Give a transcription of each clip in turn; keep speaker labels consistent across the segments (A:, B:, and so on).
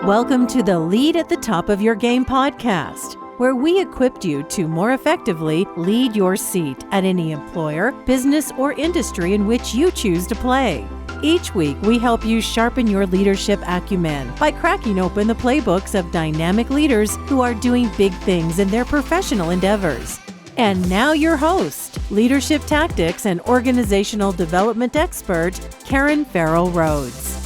A: Welcome to the Lead at the Top of Your Game podcast, where we equipped you to more effectively lead your seat at any employer, business, or industry in which you choose to play. Each week, we help you sharpen your leadership acumen by cracking open the playbooks of dynamic leaders who are doing big things in their professional endeavors. And now your host, leadership tactics and organizational development expert, Karen Farrell Rhodes.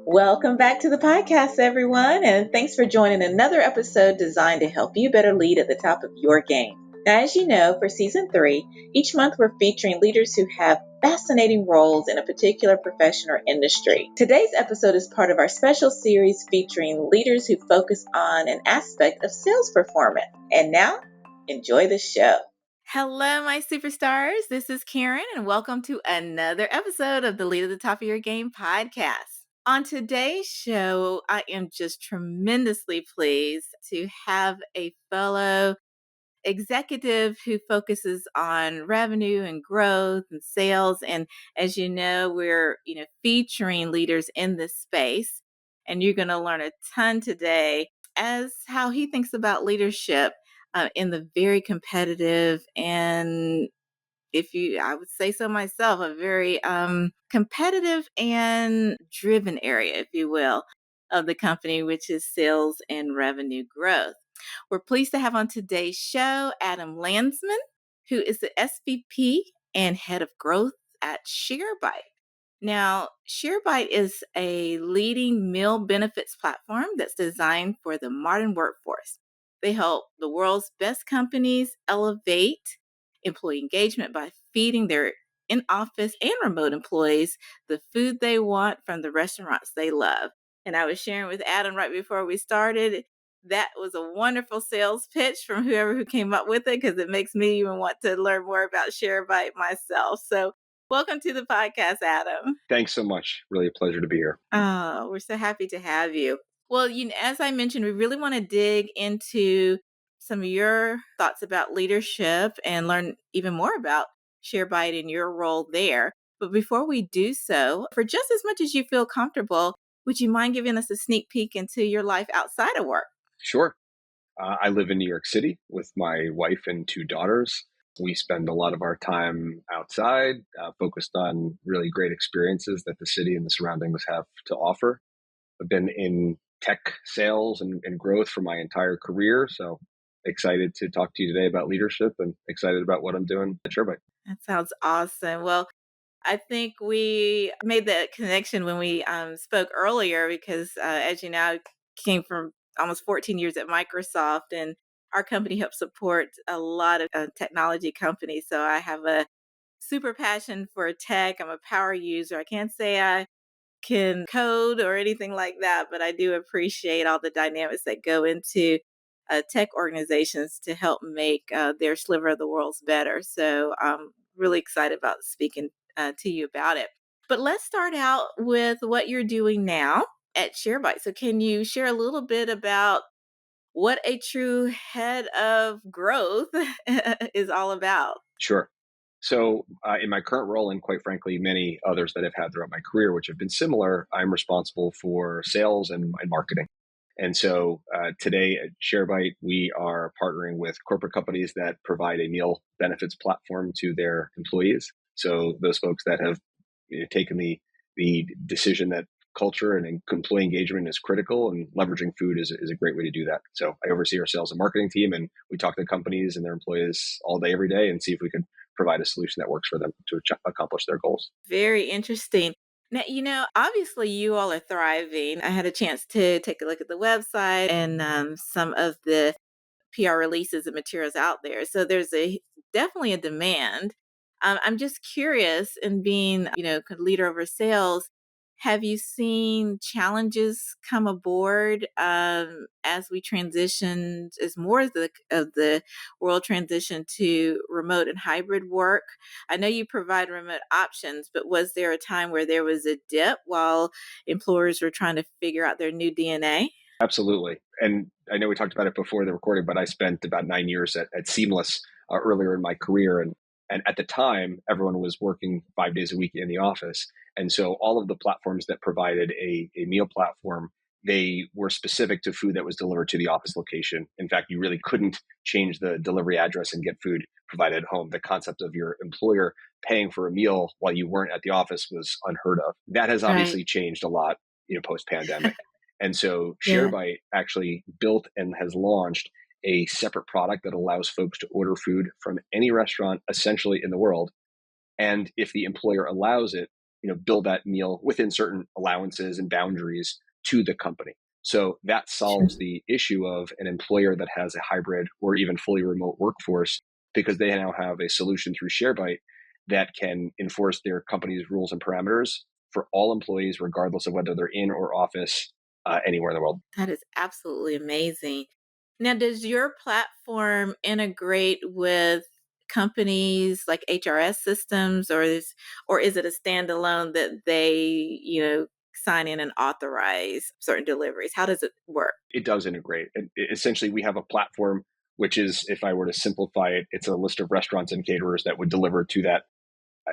B: Welcome back to the podcast, everyone, and thanks for joining another episode designed to help you better lead at the top of your game. Now, as you know, for Season 3, each month we're featuring leaders who have fascinating roles in a particular profession or industry. Today's episode is part of our special series featuring leaders who focus on an aspect of sales performance. And now, enjoy the show.
C: Hello, my superstars. This is Karen, and welcome to another episode of the Lead at the Top of Your Game podcast. On today's show, I am just tremendously pleased to have a fellow executive who focuses on revenue and growth and sales. And as you know, we're featuring leaders in this space, and you're going to learn a ton today as how he thinks about leadership in the very competitive and I would say so myself, a very competitive and driven area, if you will, of the company, which is sales and revenue growth. We're pleased to have on today's show Adam Landsman, who is the SVP and head of growth at Sharebite. Now, Sharebite is a leading meal benefits platform that's designed for the modern workforce. They help the world's best companies elevate employee engagement by feeding their in-office and remote employees the food they want from the restaurants they love. And I was sharing with Adam right before we started, that was a wonderful sales pitch from whoever who came up with it, because it makes me even want to learn more about Sharebite myself. So welcome to the podcast, Adam.
D: Thanks so much. Really a pleasure to be here.
C: Oh, we're so happy to have you. Well, as I mentioned, we really want to dig into some of your thoughts about leadership and learn even more about Sharebite and your role there. But before we do so, for just as much as you feel comfortable, would you mind giving us a sneak peek into your life outside of work?
D: Sure. I live in New York City with my wife and two daughters. We spend a lot of our time outside, focused on really great experiences that the city and the surroundings have to offer. I've been in tech sales and growth for my entire career, so excited to talk to you today about leadership and excited about what I'm doing at Sharebite.
C: That sounds awesome. Well, I think we made that connection when we spoke earlier because, as you know, I came from almost 14 years at Microsoft, and our company helps support a lot of technology companies. So I have a super passion for tech. I'm a power user. I can't say I can code or anything like that, but I do appreciate all the dynamics that go into tech organizations to help make their sliver of the world's better. So I'm really excited about speaking to you about it. But let's start out with what you're doing now at Sharebite. So can you share a little bit about what a true head of growth is all about?
D: Sure. So in my current role, and quite frankly, many others that I've had throughout my career, which have been similar, I'm responsible for sales and marketing. And so today at Sharebite, we are partnering with corporate companies that provide a meal benefits platform to their employees. So those folks that have taken the decision that culture and employee engagement is critical, and leveraging food is a great way to do that. So I oversee our sales and marketing team, and we talk to companies and their employees all day, every day, and see if we can provide a solution that works for them to accomplish their goals.
C: Very interesting. Now, obviously you all are thriving. I had a chance to take a look at the website and some of the PR releases and materials out there. So there's definitely a demand. I'm just curious, in being, leader over sales, have you seen challenges come aboard as we transitioned, as more of the world transitioned to remote and hybrid work? I know you provide remote options, but was there a time where there was a dip while employers were trying to figure out their new DNA?
D: Absolutely. And I know we talked about it before the recording, but I spent about 9 years at Seamless earlier in my career. And And at the time, everyone was working 5 days a week in the office. And so all of the platforms that provided a meal platform, they were specific to food that was delivered to the office location. In fact, you really couldn't change the delivery address and get food provided at home. The concept of your employer paying for a meal while you weren't at the office was unheard of. That has
C: Right.
D: obviously changed a lot, post-pandemic. And so
C: Yeah.
D: ShareBite actually built and has launched a separate product that allows folks to order food from any restaurant essentially in the world. And if the employer allows it, build that meal within certain allowances and boundaries to the company. So that
C: Sure.
D: solves the issue of an employer that has a hybrid or even fully remote workforce, because they now have a solution through ShareBite that can enforce their company's rules and parameters for all employees, regardless of whether they're in or office anywhere in the world.
C: That is absolutely amazing. Now, does your platform integrate with companies like HRS systems, or is it a standalone that they, sign in and authorize certain deliveries? How does it work?
D: It does integrate. And essentially, we have a platform, which is, if I were to simplify it, it's a list of restaurants and caterers that would deliver to that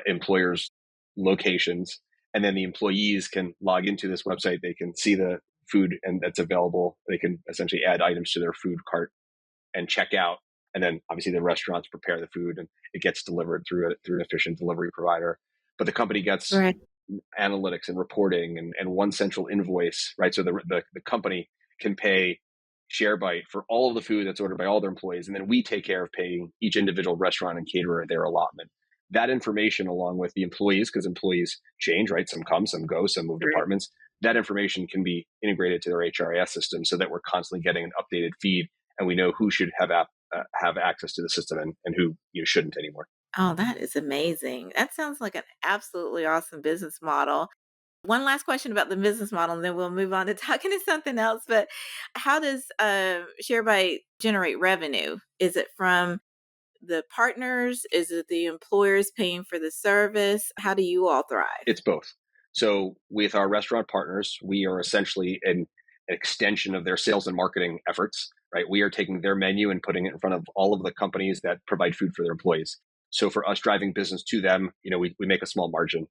D: employer's locations. And then the employees can log into this website. They can see the food and that's available. They can essentially add items to their food cart and check out. And then obviously the restaurants prepare the food and it gets delivered through an efficient delivery provider. But the company gets
C: Right.
D: analytics and reporting and one central invoice, right? So the company can pay ShareBite for all of the food that's ordered by all their employees. And then we take care of paying each individual restaurant and caterer their allotment. That information, along with the employees, because employees change, right? Some come, some go, some move
C: Right.
D: departments. That information can be integrated to their HRIS system so that we're constantly getting an updated feed and we know who should have access to the system and who shouldn't anymore.
C: Oh, that is amazing. That sounds like an absolutely awesome business model. One last question about the business model, and then we'll move on to talking to something else. But how does ShareBite generate revenue? Is it from the partners? Is it the employers paying for the service? How do you all thrive?
D: It's both. So with our restaurant partners, we are essentially an extension of their sales and marketing efforts, right? We are taking their menu and putting it in front of all of the companies that provide food for their employees. So for us driving business to them, we make a small margin.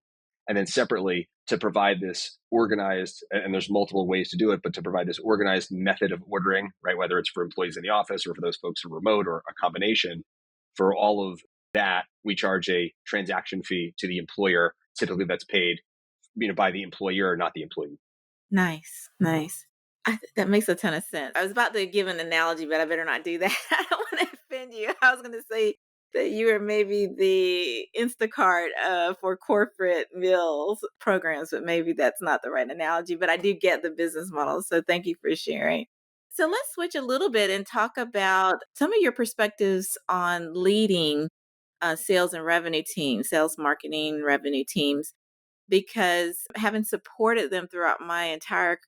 D: And then separately, to provide this organized, and there's multiple ways to do it, but to provide this organized method of ordering, right? Whether it's for employees in the office or for those folks who are remote or a combination, for all of that, we charge a transaction fee to the employer. Typically that's paid, by the employer, not the employee.
C: Nice, nice. That makes a ton of sense. I was about to give an analogy, but I better not do that. I don't want to offend you. I was going to say that you are maybe the Instacart for corporate meals programs, but maybe that's not the right analogy. But I do get the business model. So thank you for sharing. So let's switch a little bit and talk about some of your perspectives on leading sales and revenue teams, sales, marketing, revenue teams, because having supported them throughout my entire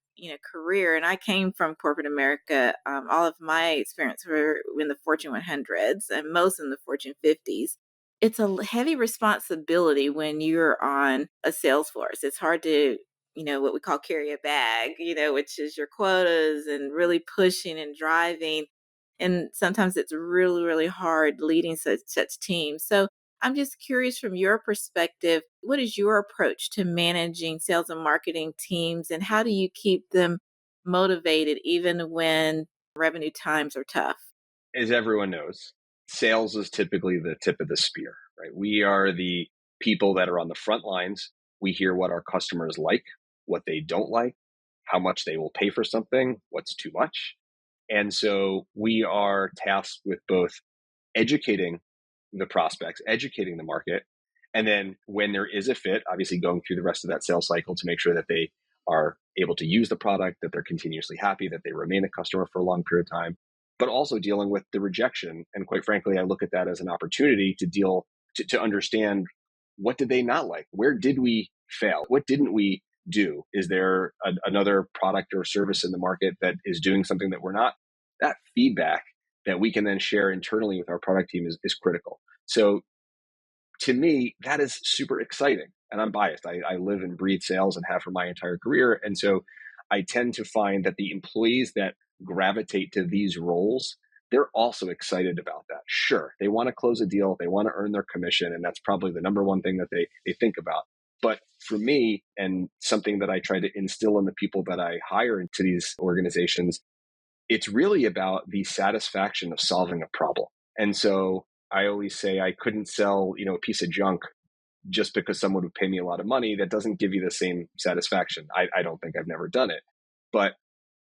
C: career, and I came from corporate America. All of my experience were in the Fortune 100s and most in the Fortune 50s. It's a heavy responsibility when you're on a sales force. It's hard to what we call carry a bag, which is your quotas and really pushing and driving, and sometimes it's really, really hard leading such teams. So I'm just curious, from your perspective, what is your approach to managing sales and marketing teams, and how do you keep them motivated even when revenue times are tough?
D: As everyone knows, sales is typically the tip of the spear, right? We are the people that are on the front lines. We hear what our customers like, what they don't like, how much they will pay for something, what's too much. And so we are tasked with both educating the prospects, educating the market, and then when there is a fit, obviously going through the rest of that sales cycle to make sure that they are able to use the product, that they're continuously happy, that they remain a customer for a long period of time, but also dealing with the rejection. And quite frankly, I look at that as an opportunity to understand, what did they not like? Where did we fail? What didn't we do? Is there another product or service in the market that is doing something that we're not? That feedback that we can then share internally with our product team is critical. So to me, that is super exciting. And I'm biased. I live and breathe sales and have for my entire career. And so I tend to find that the employees that gravitate to these roles, they're also excited about that. Sure, they want to close a deal, they want to earn their commission, and that's probably the number one thing that they think about. But for me, and something that I try to instill in the people that I hire into these organizations, it's really about the satisfaction of solving a problem. And so I always say I couldn't sell, a piece of junk just because someone would pay me a lot of money. That doesn't give you the same satisfaction. I don't think. I've never done it. But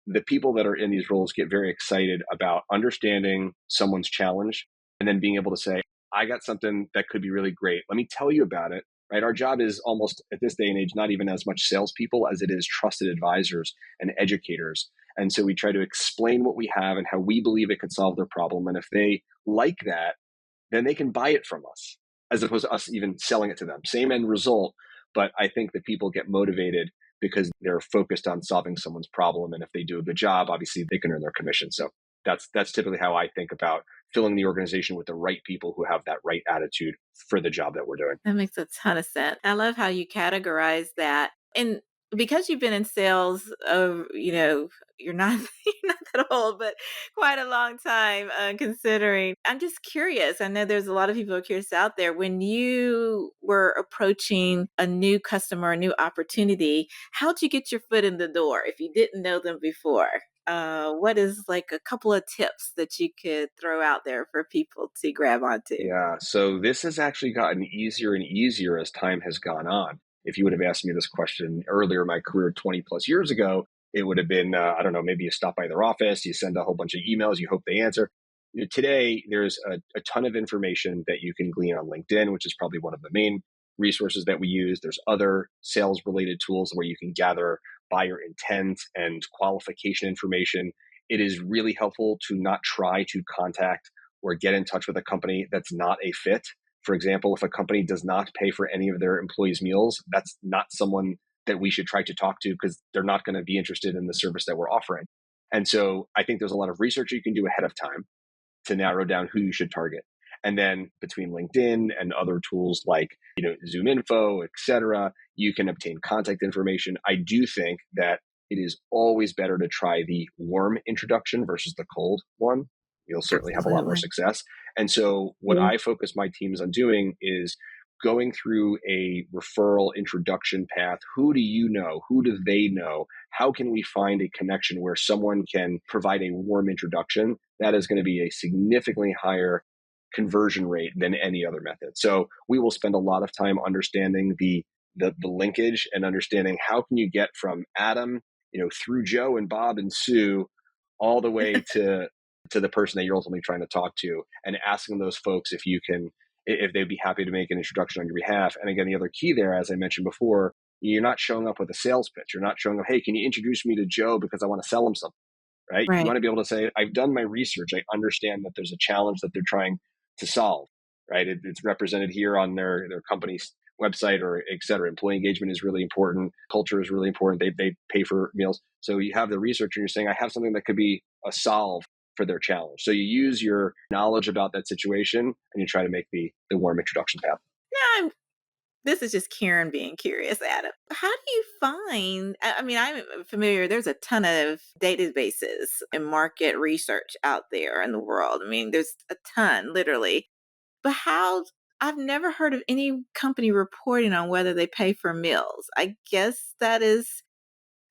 D: the people that are in these roles get very excited about understanding someone's challenge and then being able to say, I got something that could be really great. Let me tell you about it. Right? Our job is almost at this day and age, not even as much salespeople as it is trusted advisors and educators. And so we try to explain what we have and how we believe it could solve their problem. And if they like that, then they can buy it from us, as opposed to us even selling it to them. Same end result, but I think that people get motivated because they're focused on solving someone's problem. And if they do a good job, obviously they can earn their commission. So that's typically how I think about filling the organization with the right people who have that right attitude for the job that we're doing.
C: That makes a ton of sense. I love how you categorize that. And because you've been in sales of, you're not you're not that old, but quite a long time, considering. I'm just curious. I know there's a lot of people curious out there. When you were approaching a new customer, a new opportunity, how'd you get your foot in the door if you didn't know them before? What is like a couple of tips that you could throw out there for people to grab onto?
D: Yeah, so this has actually gotten easier and easier as time has gone on. If you would have asked me this question earlier in my career 20 plus years ago, it would have been, I don't know, maybe you stop by their office, you send a whole bunch of emails, you hope they answer. Today, there's a ton of information that you can glean on LinkedIn, which is probably one of the main resources that we use. There's other sales related tools where you can gather buyer intent and qualification information. It is really helpful to not try to contact or get in touch with a company that's not a fit. For example, if a company does not pay for any of their employees' meals, that's not someone that we should try to talk to because they're not going to be interested in the service that we're offering. And so I think there's a lot of research you can do ahead of time to narrow down who you should target. And then between LinkedIn and other tools like, Zoom Info, et cetera, you can obtain contact information. I do think that it is always better to try the warm introduction versus the cold one. You'll certainly have a lot more success. And so what I focus my teams on doing is going through a referral introduction path. Who do you know? Who do they know? How can we find a connection where someone can provide a warm introduction? That is going to be a significantly higher conversion rate than any other method. So we will spend a lot of time understanding the linkage and understanding how can you get from Adam, through Joe and Bob and Sue, all the way to the person that you're ultimately trying to talk to, and asking those folks if they'd be happy to make an introduction on your behalf. And again, the other key there, as I mentioned before, you're not showing up with a sales pitch. You're not showing up, hey, can you introduce me to Joe because I want to sell him something, right? You want to be able to say, I've done my research. I understand that there's a challenge that they're trying to solve, right? It's represented here on their company's website or et cetera. Employee engagement is really important. Culture is really important. They pay for meals. So you have the research and you're saying, I have something that could be a solve for their challenge. So you use your knowledge about that situation and you try to make the warm introduction path.
C: Now, this is just Karen being curious, Adam. How do you find, I'm familiar, there's a ton of databases and market research out there in the world. There's a ton, literally. But I've never heard of any company reporting on whether they pay for meals. I guess that is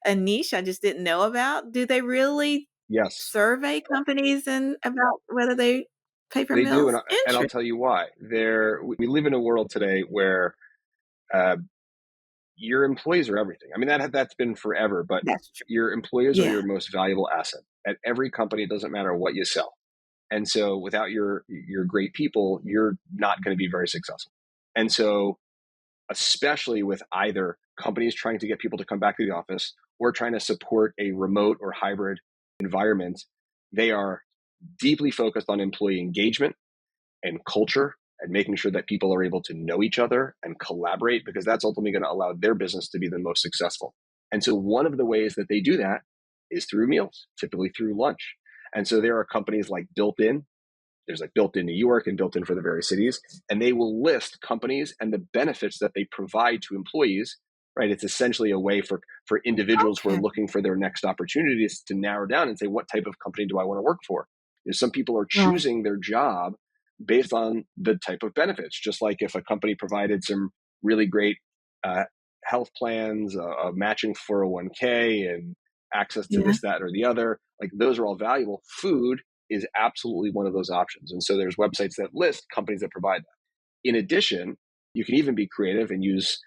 C: a niche I just didn't know about. Do they really survey companies and about whether they pay for
D: they
C: meals?
D: Do, and I'll tell you why. We live in a world today where your employees are everything. That's been forever, but your employees are your most valuable asset. At every company, it doesn't matter what you sell. And so without your great people, you're not going to be very successful. And so especially with either companies trying to get people to come back to the office or trying to support a remote or hybrid environment, they are deeply focused on employee engagement and culture and making sure that people are able to know each other and collaborate, because that's ultimately going to allow their business to be the most successful. And so one of the ways that they do that is through meals, typically through lunch. And so there are companies like Built In. There's like Built In New York and Built In for the various cities. And they will list companies and the benefits that they provide to employees, right? It's essentially a way for individuals who are looking for their next opportunities to narrow down and say, what type of company do I want to work for? Some people are
C: Right.
D: choosing their job based on the type of benefits, just like if a company provided some really great uh, health plans, a matching 401k, and access to
C: Yeah.
D: this, that, or the other, like those are all valuable. Food is absolutely one of those options. And so there's websites that list companies that provide that. In addition, you can even be creative and use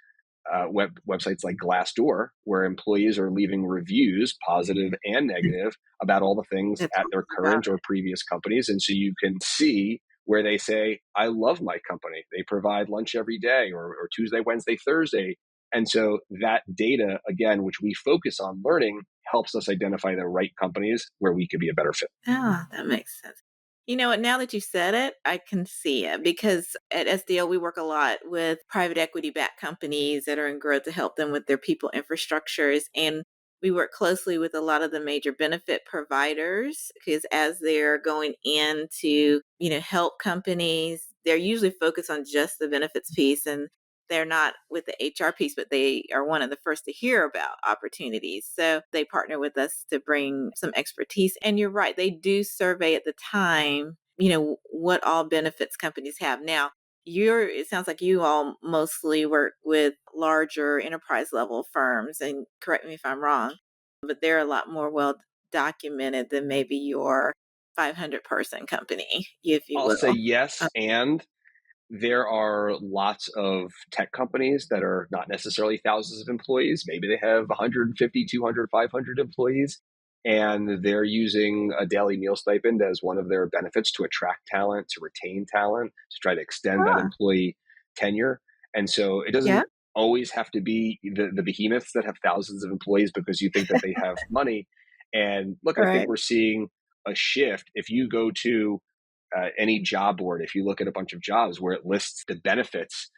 D: websites like Glassdoor, where employees are leaving reviews, positive and negative, about all the things
C: That
D: at
C: talks
D: their
C: about
D: current or previous companies. And so you can see where they say, I love my company. They provide lunch every day, or Tuesday, Wednesday, Thursday. And so that data, again, which we focus on learning, helps us identify the right companies where we could be a better fit.
C: Ah, that makes sense. You know what? Now that you said it, I can see it because at SDL, we work a lot with private equity backed companies that are in growth to help them with their people infrastructures. And we work closely with a lot of the major benefit providers because as they're going in to, help companies, they're usually focused on just the benefits piece. And they're not with the HR piece, but they are one of the first to hear about opportunities. So they partner with us to bring some expertise. And you're right, they do survey at the time, what all benefits companies have. Now, it sounds like you all mostly work with larger enterprise level firms, and correct me if I'm wrong, but they're a lot more well documented than maybe your 500 person company, if you
D: I'll say
C: will.
D: yes. And there are lots of tech companies that are not necessarily thousands of employees. Maybe they have 150, 200, 500 employees, and they're using a daily meal stipend as one of their benefits to attract talent, to retain talent, to try to extend that
C: Ah,
D: employee tenure. And so it
C: yeah,
D: doesn't always have to be the behemoths that have thousands of employees because you think that they have money. And look, I think
C: right.
D: we're seeing a shift. If you go to any job board, if you look at a bunch of jobs where it lists the benefits,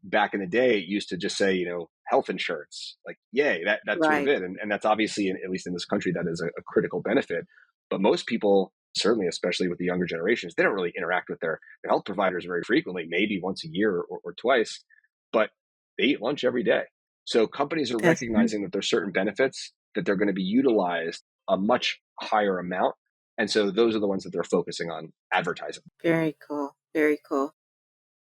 D: back in the day, it used to just say, health insurance, like, yay, that's sort of
C: Right.
D: it. And that's obviously, at least in this country, that is a critical benefit. But most people, certainly, especially with the younger generations, they don't really interact with their health providers very frequently, maybe once a year or twice, but they eat lunch every day. So companies are
C: That's right.
D: recognizing that there's certain benefits that they're going to be utilized a much higher amount. And so those are the ones that they're focusing on advertising.
C: Very cool. Very cool.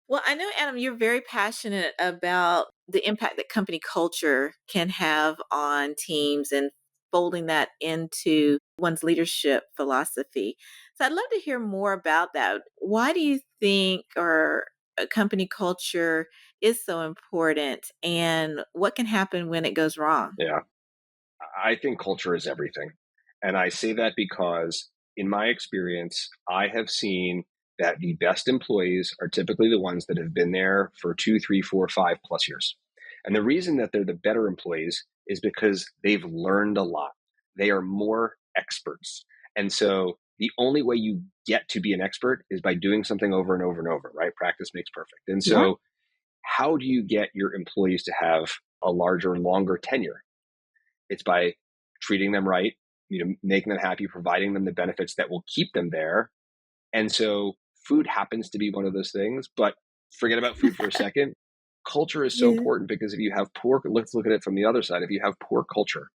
C: Well, I know, Adam, you're very passionate about the impact that company culture can have on teams and folding that into one's leadership philosophy. So I'd love to hear more about that. Why do you think or a company culture is so important and what can happen when it goes wrong?
D: Yeah. I think culture is everything. And I say that because in my experience, I have seen that the best employees are typically the ones that have been there for 2, 3, 4, 5+ years. And the reason that they're the better employees is because they've learned a lot. They are more experts. And so the only way you get to be an expert is by doing something over and over and over, right? Practice makes perfect. And
C: Yeah.
D: so how do you get your employees to have a larger, longer tenure? It's by treating them right, making them happy, providing them the benefits that will keep them there. And so food happens to be one of those things, but forget about food for a second. Culture is so
C: Yeah.
D: important because if you have let's look at it from the other side. If you have poor culture,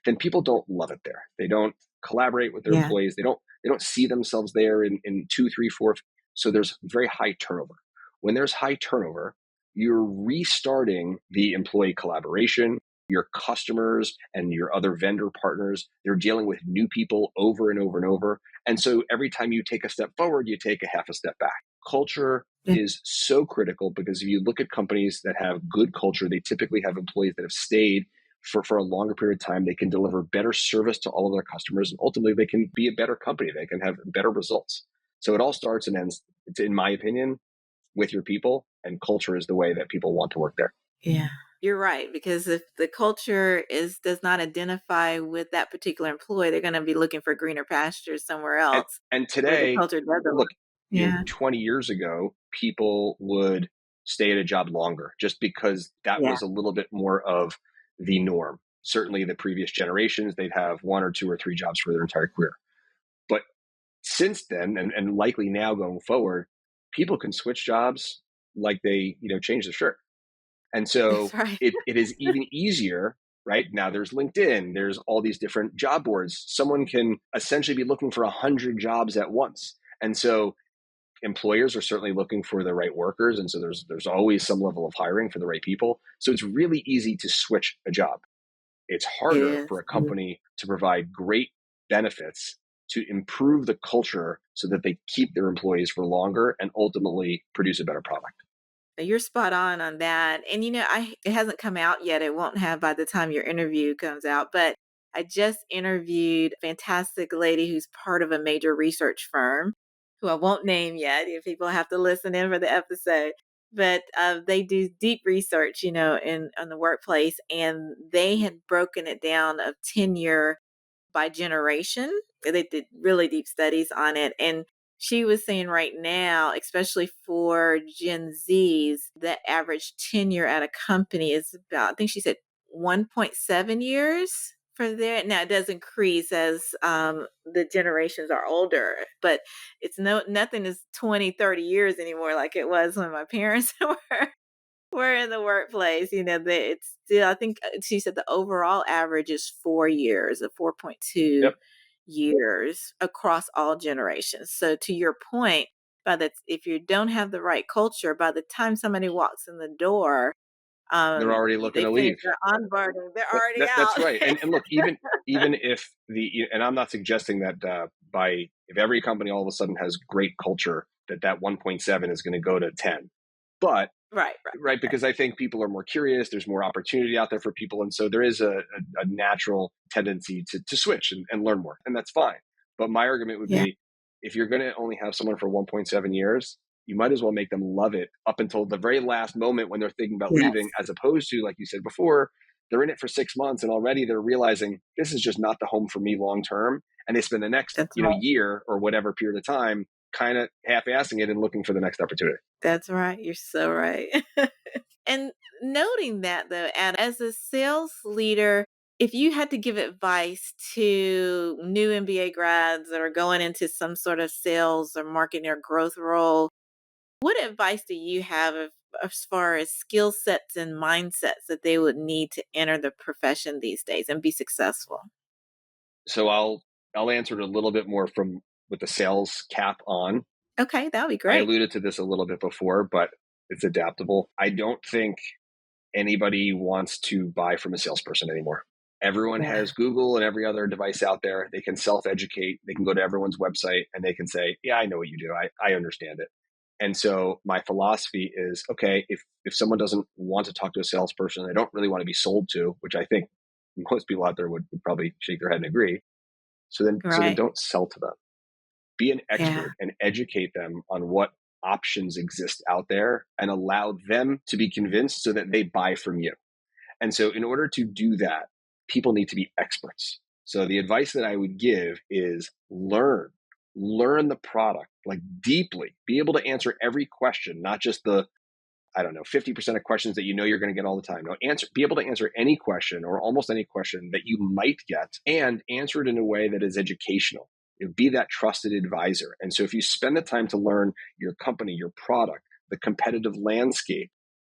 D: then people don't love it there. They don't collaborate with their
C: Yeah.
D: employees. They don't see themselves there in 2, 3, 4. So there's very high turnover. When there's high turnover, you're restarting the employee collaboration. Your customers and your other vendor partners, they're dealing with new people over and over and over. And so every time you take a step forward, you take a half a step back. Culture
C: Yeah.
D: is so critical because if you look at companies that have good culture, they typically have employees that have stayed for a longer period of time. They can deliver better service to all of their customers, and ultimately they can be a better company. They can have better results. So it all starts and ends, in my opinion, with your people, and culture is the way that people want to work there.
C: Yeah. You're right, because if the culture does not identify with that particular employee, they're going to be looking for greener pastures somewhere
D: And,
C: else
D: and
C: where the
D: today,
C: culture does align.
D: look,
C: Yeah.
D: 20 years ago, people would stay at a job longer just because that
C: Yeah.
D: was a little bit more of the norm. Certainly the previous generations, they'd have one or two or three jobs for their entire career. But since then, and likely now going forward, people can switch jobs like they, change the shirt. And
C: That's
D: so
C: right.
D: it is even easier right? Now there's LinkedIn, there's all these different job boards. Someone can essentially be looking for 100 jobs at once. And so employers are certainly looking for the right workers. And so there's always some level of hiring for the right people. So it's really easy to switch a job. It's
C: It
D: harder
C: is.
D: for a company to provide great benefits to improve the culture so that they keep their employees for longer and ultimately produce a better product.
C: You're spot on that. And it hasn't come out yet. It won't have by the time your interview comes out, but I just interviewed a fantastic lady who's part of a major research firm who I won't name yet if people have to listen in for the episode. But they do deep research, in on the workplace, and they had broken it down of tenure by generation. They did really deep studies on it. And she was saying right now, especially for Gen Zs, the average tenure at a company is about, I think she said 1.7 years for there. Now it does increase as the generations are older, but it's nothing is 20, 30 years anymore like it was when my parents were in the workplace. It's still, I think she said the overall average is 4 years, of 4.2
D: Yep.
C: years across all generations. So to your point, if you don't have the right culture, by the time somebody walks in the door,
D: They're already looking
C: they
D: to
C: finish
D: leave.
C: their onboarding, they're already
D: That's
C: out.
D: right. And look, even if and I'm not suggesting that if every company all of a sudden has great culture, that 1.7 is going to go to 10. But
C: Right.
D: right, because I think people are more curious. There's more opportunity out there for people, and so there is a natural tendency to switch and learn more, and that's fine. But my argument would
C: Yeah.
D: be, if you're going to only have someone for 1.7 years, you might as well make them love it up until the very last moment when they're thinking about
C: Yes.
D: leaving, as opposed to, like you said before, they're in it for 6 months and already they're realizing this is just not the home for me long term, and they spend the next
C: That's right.
D: year or whatever period of time kind of half-assing it and looking for the next opportunity.
C: That's right. You're so right. And noting that though, and as a sales leader, if you had to give advice to new MBA grads that are going into some sort of sales or marketing or growth role, what advice do you have as far as skill sets and mindsets that they would need to enter the profession these days and be successful?
D: So I'll answer it a little bit more from with the sales cap on.
C: Okay, that would be
D: I
C: great.
D: alluded to this a little bit before, but it's adaptable. I don't think anybody wants to buy from a salesperson anymore. Everyone
C: Yeah.
D: has Google and every other device out there. They can self-educate. They can go to everyone's website and they can say, yeah, I know what you do. I understand it. And so my philosophy is, okay, if someone doesn't want to talk to a salesperson, they don't really want to be sold to, which I think most people out there would probably shake their head and agree. So then
C: Right.
D: don't sell to them. Be an
C: Yeah.
D: expert and educate them on what options exist out there and allow them to be convinced so that they buy from you. And so in order to do that, people need to be experts. So the advice that I would give is learn the product like deeply, be able to answer every question, not just the 50% of questions that you're going to get all the time. No, be able to answer any question or almost any question that you might get and answer it in a way that is educational. Be that trusted advisor. And so if you spend the time to learn your company, your product, the competitive landscape,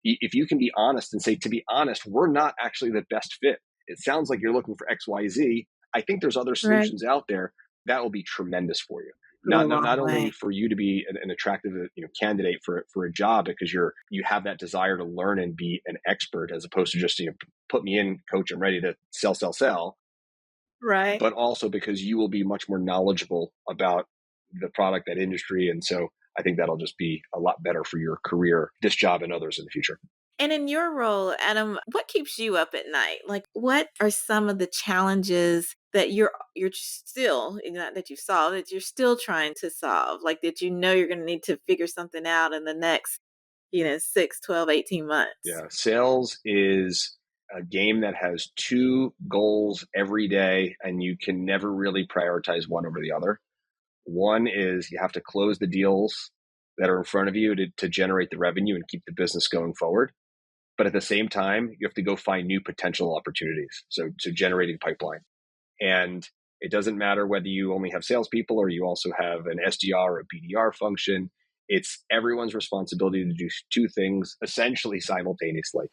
D: if you can be honest and say, to be honest, we're not actually the best fit. It sounds like you're looking for XYZ. I think there's other
C: Right.
D: solutions out there. That will be tremendous for you.
C: Go a
D: Not
C: long
D: only
C: way.
D: for you to be an attractive candidate for a job because you have that desire to learn and be an expert as opposed to just put me in, coach, I'm ready to sell,
C: Right.
D: but also because you will be much more knowledgeable about the product, that industry. And so I think that'll just be a lot better for your career, this job and others in the future.
C: And in your role, Adam, what keeps you up at night? Like, what are some of the challenges that you're still, not that you've solved, that you're still trying to solve? Like that you're going to need to figure something out in the next, 6, 12, 18 months?
D: Yeah. Sales is a game that has two goals every day, and you can never really prioritize one over the other. One is you have to close the deals that are in front of you to generate the revenue and keep the business going forward. But at the same time, you have to go find new potential opportunities. So generating pipeline. And it doesn't matter whether you only have salespeople or you also have an SDR or a BDR function. It's everyone's responsibility to do two things essentially simultaneously.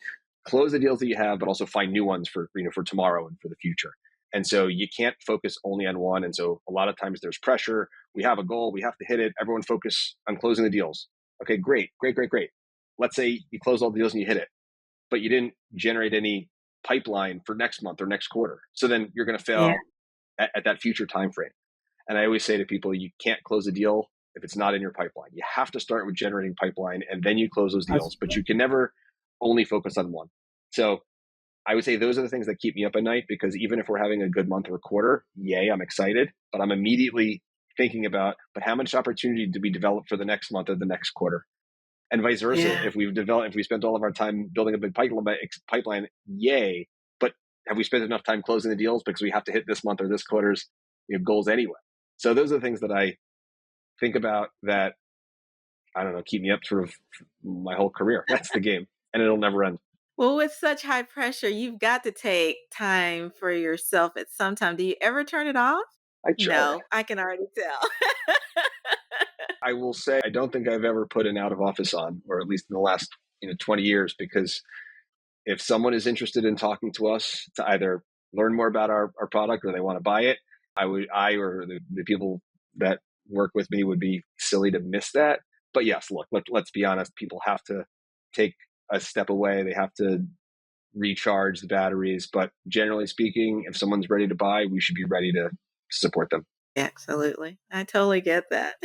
D: close the deals that you have, but also find new ones for, for tomorrow and for the future. And so you can't focus only on one. And so a lot of times there's pressure. We have a goal. We have to hit it. Everyone focus on closing the deals. Okay, great. Let's say you close all the deals and you hit it, but you didn't generate any pipeline for next month or next quarter. So then you're going to fail at that future time frame. And I always say to people, you can't close a deal if it's not in your pipeline. You have to start with generating pipeline and then you close those deals, but you can never only focus on one. So I would say those are the things that keep me up at night, because even if we're having a good month or quarter, yay, I'm excited, but I'm immediately thinking about, but how much opportunity do we develop for the next month or the next quarter? And vice versa.
C: Yeah.
D: If we spent all of our time building a big pipeline, yay, but have we spent enough time closing the deals because we have to hit this month or this quarter's goals anyway? So those are the things that I think about that, I don't know, keep me up through my whole career. That's the game, and it'll never end.
C: Well, with such high pressure, you've got to take time for yourself at some time. Do you ever turn it off?
D: I try.
C: No, I can already tell.
D: I will say I don't think I've ever put an out of office on, or at least in the last 20 years, because if someone is interested in talking to us to either learn more about our product or they want to buy it, I or the people that work with me would be silly to miss that. But yes, look, let's be honest. People have to take a step away. They have to recharge the batteries. But generally speaking, if someone's ready to buy, we should be ready to support them.
C: Absolutely. I totally get that.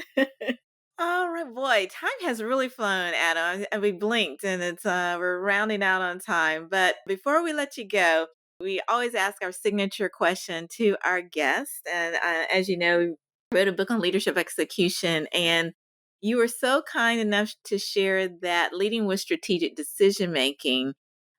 C: All right, boy, time has really flown, Adam. And we blinked and we're rounding out on time. But before we let you go, we always ask our signature question to our guests. And as you know, we wrote a book on leadership execution, and you were so kind enough to share that leading with strategic decision making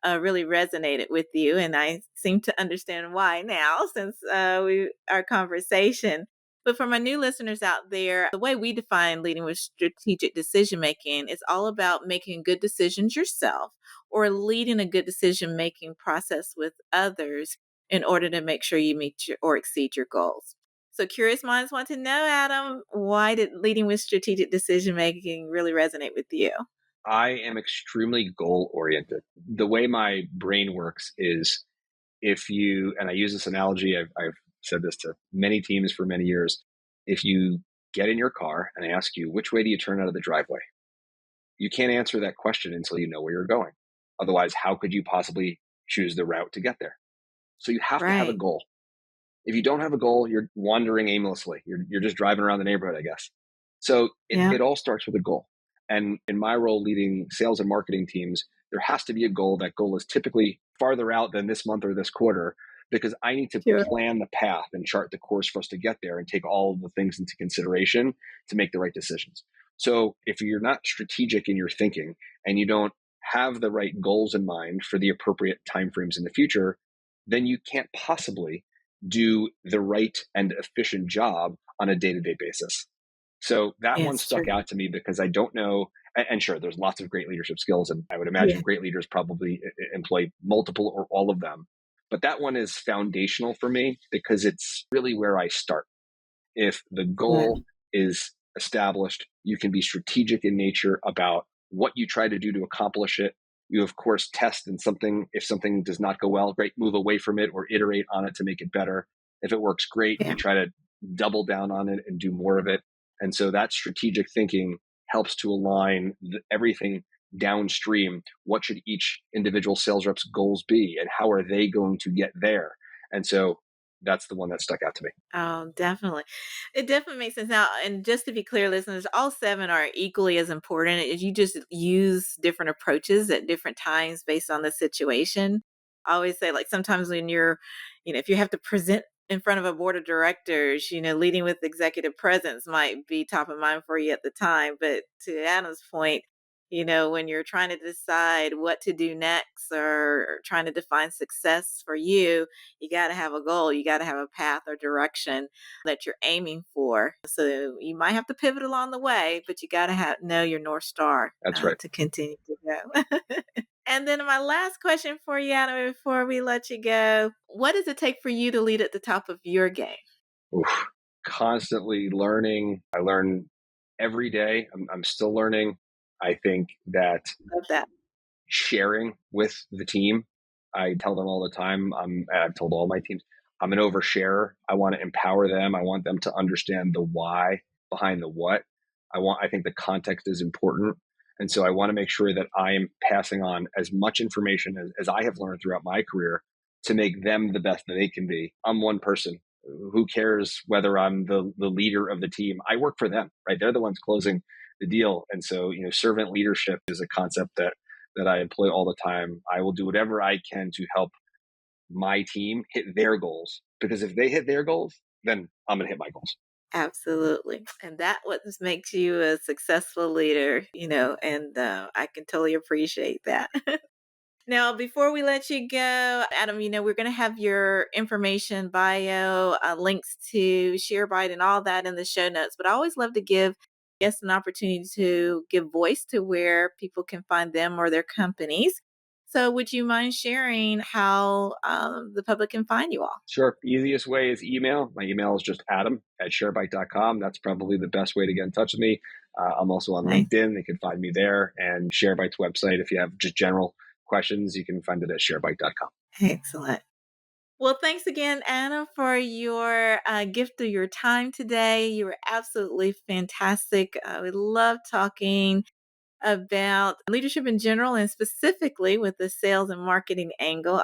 C: really resonated with you. And I seem to understand why now since our conversation. But for my new listeners out there, the way we define leading with strategic decision making is all about making good decisions yourself or leading a good decision making process with others in order to make sure you meet or exceed your goals. So curious minds want to know, Adam, why did leading with strategic decision making really resonate with you?
D: I am extremely goal oriented. The way my brain works is and I use this analogy, I've said this to many teams for many years. If you get in your car and I ask you, which way do you turn out of the driveway? You can't answer that question until you know where you're going. Otherwise, how could you possibly choose the route to get there? So you have to have a goal. If you don't have a goal, you're wandering aimlessly. You're just driving around the neighborhood, I guess. So it all starts with a goal. And in my role leading sales and marketing teams, there has to be a goal. That goal is typically farther out than this month or this quarter, because I need to plan the path and chart the course for us to get there and take all of the things into consideration to make the right decisions. So if you're not strategic in your thinking and you don't have the right goals in mind for the appropriate timeframes in the future, then you can't possibly do the right and efficient job on a day-to-day basis. So that one stuck out to me because I don't know, and sure, there's lots of great leadership skills, and I would imagine great leaders probably employ multiple or all of them. But that one is foundational for me because it's really where I start. If the goal is established, you can be strategic in nature about what you try to do to accomplish it. You, of course, test and if something does not go well, great, move away from it or iterate on it to make it better. If it works great, you try to double down on it and do more of it. And so that strategic thinking helps to align everything downstream. What should each individual sales rep's goals be and how are they going to get there? And so that's the one that stuck out to me.
C: Oh, definitely. It definitely makes sense. Now, and just to be clear, listeners, all 7 are equally as important. You just use different approaches at different times based on the situation. I always say, like, sometimes when if you have to present in front of a board of directors, leading with executive presence might be top of mind for you at the time. But to Adam's point, when you're trying to decide what to do next or trying to define success for you, you got to have a goal. You got to have a path or direction that you're aiming for. So you might have to pivot along the way, but you got to know your North Star.
D: That's right.
C: To continue to go. And then my last question for you, Adam, before we let you go, what does it take for you to lead at the top of your game?
D: Oof. Constantly learning. I learn every day. I'm still learning. I think that sharing with the team. I tell them all the time, I've told all my teams, I'm an oversharer. I want to empower them. I want them to understand the why behind the what. I think the context is important. And so I want to make sure that I am passing on as much information as I have learned throughout my career to make them the best that they can be. I'm one person. Who cares whether I'm the leader of the team? I work for them, right? They're the ones closing the deal. And so, servant leadership is a concept that I employ all the time. I will do whatever I can to help my team hit their goals, because if they hit their goals, then I'm going to hit my goals.
C: Absolutely. And that what makes you a successful leader, and I can totally appreciate that. Now, before we let you go, Adam, we're going to have your information, bio, links to Sharebite and all that in the show notes. But I always love to give guests an opportunity to give voice to where people can find them or their companies. So would you mind sharing how the public can find you all?
D: Sure. Easiest way is email. My email is just adam@sharebite.com. That's probably the best way to get in touch with me. I'm also on
C: Nice.
D: LinkedIn. They can find me there. And Sharebite's website, if you have just general questions, you can find it at sharebite.com.
C: Excellent. Well, thanks again, Anna, for your gift of your time today. You were absolutely fantastic. We love talking about leadership in general and specifically with the sales and marketing angle.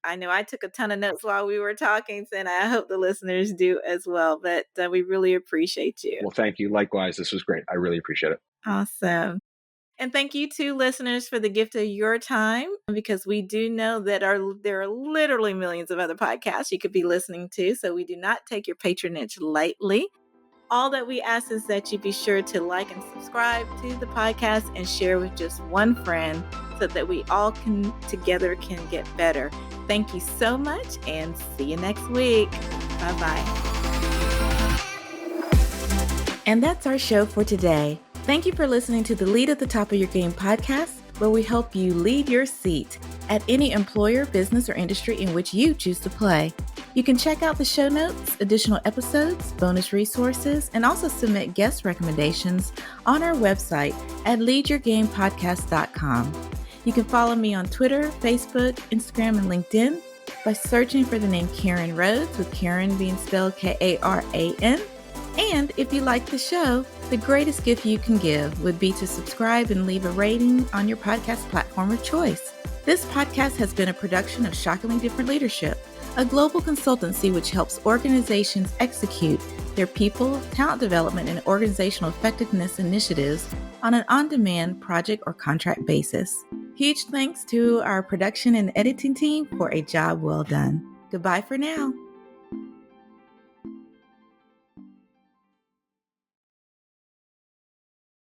C: I know I took a ton of notes while we were talking, and I hope the listeners do as well. But we really appreciate you.
D: Well, thank you. Likewise, this was great. I really appreciate it.
C: Awesome. And thank you to listeners for the gift of your time, because we do know that there are literally millions of other podcasts you could be listening to. So we do not take your patronage lightly. All that we ask is that you be sure to like and subscribe to the podcast and share with just one friend so that we all can get better. Thank you so much and see you next week. Bye-bye. And that's our show for today. Thank you for listening to the Lead at the Top of Your Game podcast, where we help you lead your seat at any employer, business, or industry in which you choose to play. You can check out the show notes, additional episodes, bonus resources, and also submit guest recommendations on our website at leadyourgamepodcast.com. You can follow me on Twitter, Facebook, Instagram, and LinkedIn by searching for the name Karen Rhodes, with Karen being spelled Karan. And if you like the show, the greatest gift you can give would be to subscribe and leave a rating on your podcast platform of choice. This podcast has been a production of Shockingly Different Leadership, a global consultancy which helps organizations execute their people, talent development, and organizational effectiveness initiatives on an on-demand project or contract basis. Huge thanks to our production and editing team for a job well done. Goodbye for now.